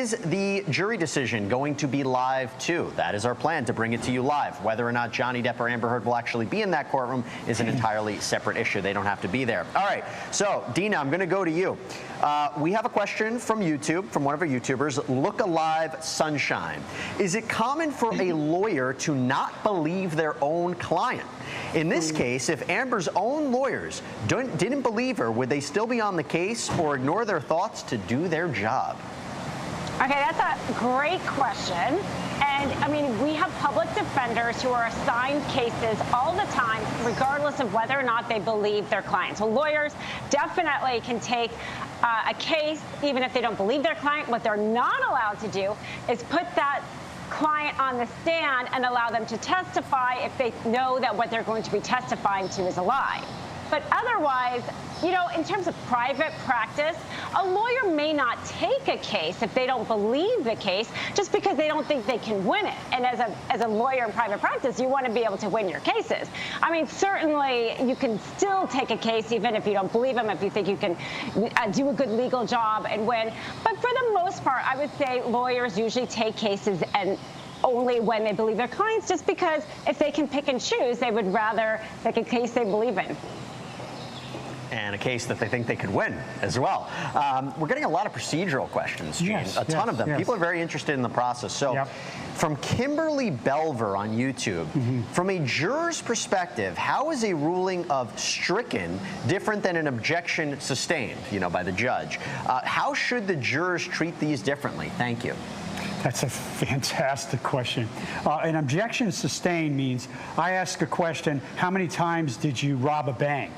Is the jury decision going to be live too? That is our plan, to bring it to you live. Whether or not Johnny Depp or Amber Heard will actually be in that courtroom is an entirely separate issue. They don't have to be there. All right, so Dina, I'm going to go to you. We have a question from YouTube, from one of our YouTubers, Look Alive Sunshine. Is it common for a lawyer to not believe their own client? In this case, if Amber's own lawyers didn't believe her, would they still be on the case or ignore their thoughts to do their job? Okay, that's a great question. And I mean, we have public defenders who are assigned cases all the time, regardless of whether or not they believe their client. So lawyers definitely can take a case, even if they don't believe their client. What they're not allowed to do is put that client on the stand and allow them to testify if they know that what they're going to be testifying to is a lie. But otherwise, you know, in terms of private practice, a lawyer may not take a case if they don't believe the case just because they don't think they can win it. And as a lawyer in private practice, you want to be able to win your cases. I mean, certainly you can still take a case even if you don't believe them, if you think you can do a good legal job and win. But for the most part, I would say lawyers usually take cases and only when they believe their clients, just because if they can pick and choose, they would rather take a case they believe in. And a case that they think they could win as well. We're getting a lot of procedural questions, Gene, a ton of them. People are very interested in the process. So from Kimberly Belver on YouTube, from a juror's perspective, how is a ruling of stricken different than an objection sustained, you know, by the judge? How should the jurors treat these differently? Thank you. That's a fantastic question. An objection sustained means I ask a question, how many times did you rob a bank?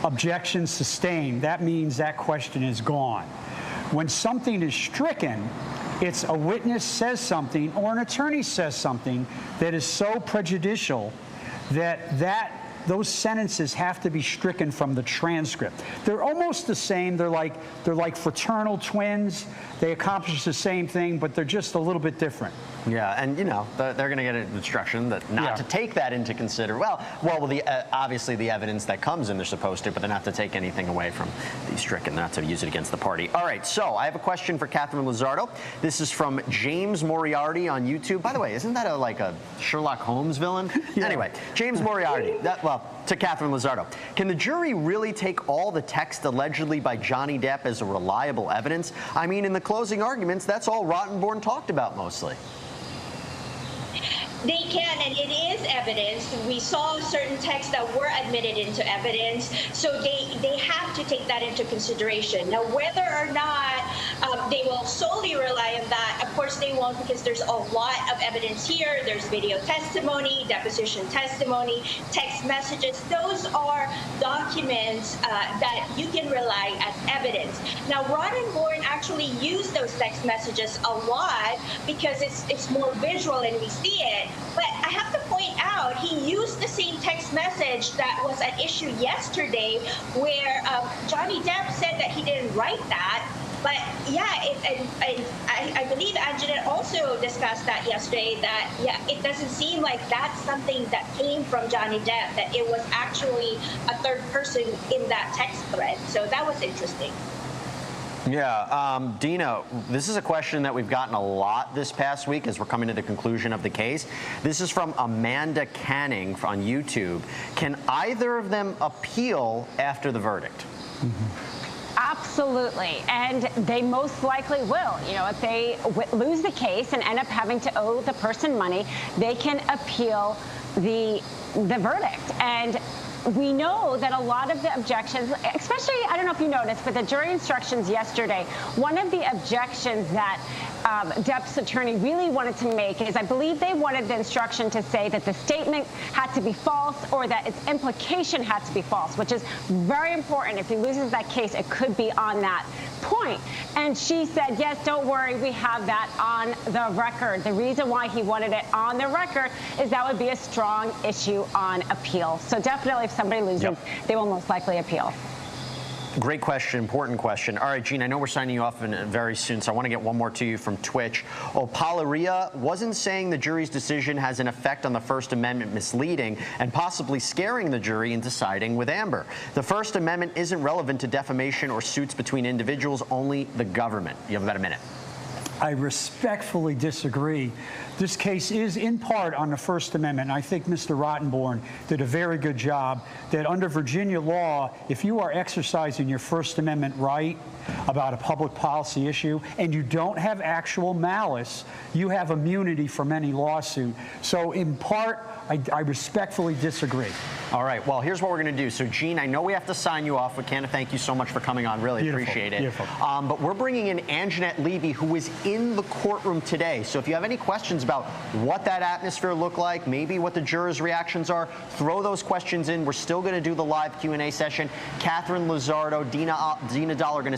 Objection sustained, that means that question is gone. When something is stricken, it's a witness says something or an attorney says something that is so prejudicial that those sentences have to be stricken from the transcript. They're almost the same. They're like fraternal twins. They accomplish the same thing, but they're just a little bit different. Yeah, and you know they're going to get an instruction that not to take that into consideration. Obviously the evidence that comes in, they're supposed to, but they're not to take anything away from the stricken. They're not to use it against the party. All right, so I have a question for Catherine Lizardo. This is from James Moriarty on YouTube. By the way, isn't that like a Sherlock Holmes villain? Anyway, James Moriarty. To Catherine Lizardo. Can the jury really take all the text allegedly by Johnny Depp as a reliable evidence? I mean, in the closing arguments, that's all Rottenborn talked about mostly. They can, and it is evidence. We saw certain texts that were admitted into evidence, so they have to take that into consideration. Now, whether or not they will solely rely on that, of course they won't, because there's a lot of evidence here. There's video testimony, deposition testimony, text messages. Those are documents that you can rely as evidence. Now, Rottenborn actually used those text messages a lot because it's more visual and we see it. But I have to point out, he used the same text message that was at issue yesterday, where Johnny Depp said that he didn't write that. But yeah, I believe Anjanette also discussed that yesterday, that it doesn't seem like that's something that came from Johnny Depp, that it was actually a third person in that text thread. So that was interesting. Yeah, Dina, this is a question that we've gotten a lot this past week as we're coming to the conclusion of the case. This is from Amanda Canning on YouTube. Can either of them appeal after the verdict? Absolutely, and they most likely will. You know, if they lose the case and end up having to owe the person money, they can appeal the verdict. And we know that a lot of the objections, especially, I don't know if you noticed, but the jury instructions yesterday, one of the objections that Depp's attorney really wanted to make is, I believe they wanted the instruction to say that the statement had to be false or that its implication had to be false, which is very important. If he loses that case, it could be on that point. And she said, yes, don't worry, we have that on the record. The reason why he wanted it on the record is that would be a strong issue on appeal. So definitely if somebody loses, they will most likely appeal. Great question, important question. All right, Gene, I know we're signing you off very soon, so I want to get one more to you from Twitch. Opalaria wasn't saying the jury's decision has an effect on the First Amendment misleading and possibly scaring the jury into siding with Amber. The First Amendment isn't relevant to defamation or suits between individuals, only the government. You have about a minute. I respectfully disagree. This case is in part on the First Amendment. I think Mr. Rottenborn did a very good job that under Virginia law, if you are exercising your First Amendment right about a public policy issue and you don't have actual malice, you have immunity from any lawsuit. So in part, I respectfully disagree. All right. Well, here's what we're going to do. So, Gene, I know we have to sign you off. We can't thank you so much for coming on. Really appreciate it. Beautiful. But we're bringing in Anjanette Levy, who is in the courtroom today. So if you have any questions about what that atmosphere looked like, maybe what the jurors' reactions are, throw those questions in. We're still going to do the live Q&A session. Catherine Lizardo, Dina Dahl are going to